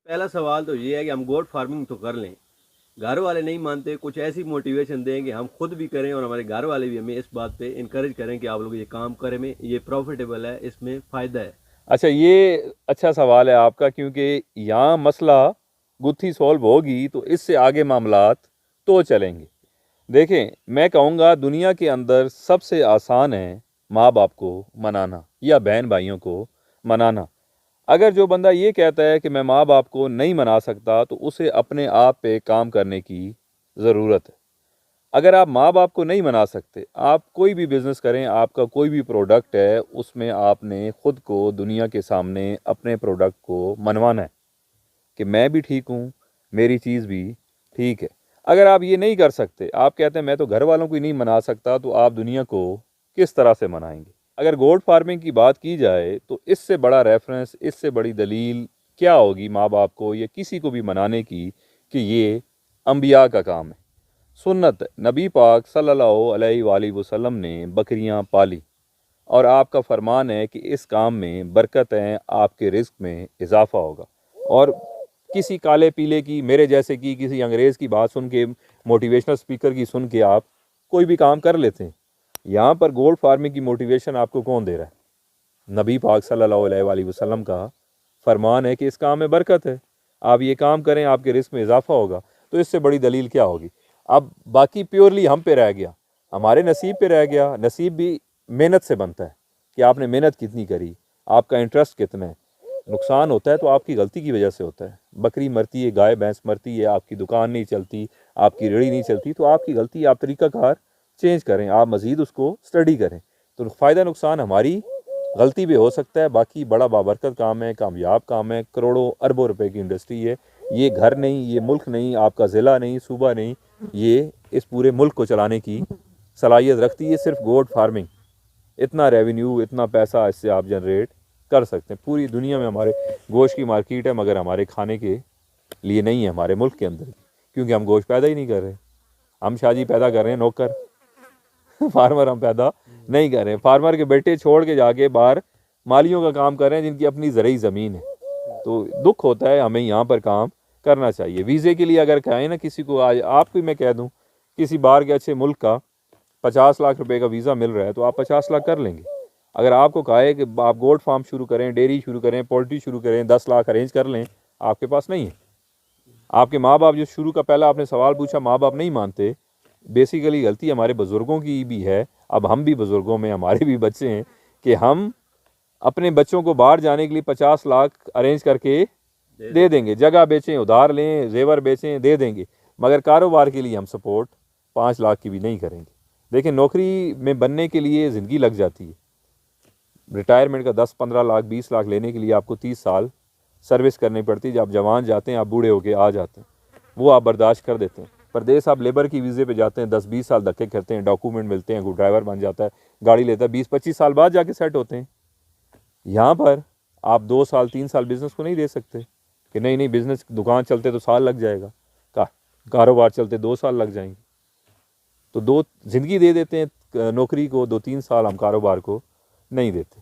पहला सवाल तो ये है कि हम गोट फार्मिंग तो कर लें, घर वाले नहीं मानते, कुछ ऐसी मोटिवेशन दें कि हम खुद भी करें और हमारे घर वाले भी हमें इस बात पे इनकरेज करें कि आप लोग ये काम करें, में ये प्रॉफिटेबल है, इसमें फ़ायदा है। अच्छा, ये अच्छा सवाल है आपका, क्योंकि यहाँ मसला गुत्थी सॉल्व होगी तो इससे आगे मामलात तो चलेंगे। देखें, मैं कहूँगा दुनिया के अंदर सबसे आसान है माँ बाप को मनाना या बहन भाइयों को मनाना। अगर जो बंदा ये कहता है कि मैं माँ बाप को नहीं मना सकता, तो उसे अपने आप पे काम करने की ज़रूरत है। अगर आप माँ बाप को नहीं मना सकते, आप कोई भी बिज़नेस करें, आपका कोई भी प्रोडक्ट है, उसमें आपने ख़ुद को दुनिया के सामने अपने प्रोडक्ट को मनवाना है कि मैं भी ठीक हूँ, मेरी चीज़ भी ठीक है। अगर आप ये नहीं कर सकते, आप कहते हैं मैं तो घर वालों को ही नहीं मना सकता, तो आप दुनिया को किस तरह से मनाएंगे? अगर गोट फार्मिंग की बात की जाए तो इससे बड़ा रेफरेंस, इससे बड़ी दलील क्या होगी माँ बाप को या किसी को भी मनाने की कि ये अंबिया का काम है, सुन्नत है। नबी पाक सल्लल्लाहु अलैहि वसल्लम ने बकरियां पाली और आपका फरमान है कि इस काम में बरकत है, आपके रिस्क में इजाफा होगा। और किसी काले पीले की, मेरे जैसे की, किसी अंग्रेज़ की बात सुन के, मोटिवेशनल स्पीकर की सुन के आप कोई भी काम कर लेते हैं। यहाँ पर गोल्ड फार्मिंग की मोटिवेशन आपको कौन दे रहा है? नबी पाक सल्लल्लाहु अलैहि वसल्लम का फरमान है कि इस काम में बरकत है, आप ये काम करें, आपके रिस्क में इजाफा होगा। तो इससे बड़ी दलील क्या होगी? अब बाकी प्योरली हम पे रह गया, हमारे नसीब पे रह गया। नसीब भी मेहनत से बनता है कि आपने मेहनत कितनी करी, आपका इंटरेस्ट कितना है। नुकसान होता है तो आपकी गलती की वजह से होता है। बकरी मरती है, गाय भैंस मरती है, आपकी दुकान नहीं चलती, आपकी रेड़ी नहीं चलती, तो आपकी गलती, आप तरीक़ाकार चेंज करें, आप मज़ीद उसको स्टडी करें। तो फ़ायदा नुकसान हमारी गलती भी हो सकता है। बाकी बड़ा बाबरकत काम है, कामयाब काम है, करोड़ों अरबों रुपए की इंडस्ट्री है। ये घर नहीं, ये मुल्क नहीं, आपका ज़िला नहीं, सूबा नहीं, ये इस पूरे मुल्क को चलाने की सलाहियत रखती है सिर्फ गोट फार्मिंग। इतना रेवेन्यू, इतना पैसा इससे आप जनरेट कर सकते हैं। पूरी दुनिया में हमारे गोश्त की मार्केट है, मगर हमारे खाने के लिए नहीं है हमारे मुल्क के अंदर, क्योंकि हम गोश्त पैदा ही नहीं कर रहे। हम शाहजी पैदा कर रहे हैं, नौकर फार्मर हम पैदा नहीं कर रहे हैं। फार्मर के बेटे छोड़ के जाके बाहर मालियों का काम कर रहे हैं जिनकी अपनी ज़रूरी ज़मीन है। तो दुख होता है, हमें यहाँ पर काम करना चाहिए। वीज़े के लिए अगर कहें ना किसी को, आज आपको मैं कह दूँ, किसी बाहर के अच्छे मुल्क का 50 लाख रुपए का वीज़ा मिल रहा है तो आप 50 लाख कर लेंगे। अगर आपको कहा है कि आप गोट फार्म शुरू करें, डेयरी शुरू करें, पोल्ट्री शुरू करें, 10 लाख अरेंज कर लें, आपके पास नहीं है। आपके माँ बाप, जो शुरू का पहला आपने सवाल पूछा, माँ बाप नहीं मानते, बेसिकली गलती हमारे बुज़ुर्गों की भी है। अब हम भी बुज़ुर्गों में, हमारे भी बच्चे हैं कि हम अपने बच्चों को बाहर जाने के लिए 50 लाख अरेंज करके दे देंगे, जगह बेचें, उधार लें, जेवर बेचें, दे देंगे, मगर कारोबार के लिए हम सपोर्ट 5 लाख की भी नहीं करेंगे। देखिए, नौकरी में बनने के लिए ज़िंदगी लग जाती है। रिटायरमेंट का 10-15 लाख, 20 लाख लेने के लिए आपको 30 साल सर्विस करनी पड़ती है। जब आप जवान जाते हैं, आप बूढ़े होके आ जाते हैं, वो आप बर्दाश्त कर देते हैं। परदेस आप लेबर की वीज़े पे जाते हैं, 10-20 साल धक्के करते हैं, डॉक्यूमेंट मिलते हैं, कोई ड्राइवर बन जाता है, गाड़ी लेता है, 20-25 साल बाद जाके सेट होते हैं। यहाँ पर आप 2 साल 3 साल बिज़नेस को नहीं दे सकते कि नहीं नहीं, बिज़नेस दुकान चलते तो साल लग जाएगा, कारोबार चलते 2 साल लग जाएंगे। तो 2 ज़िंदगी दे देते हैं नौकरी को, 2-3 साल हम कारोबार को नहीं देते।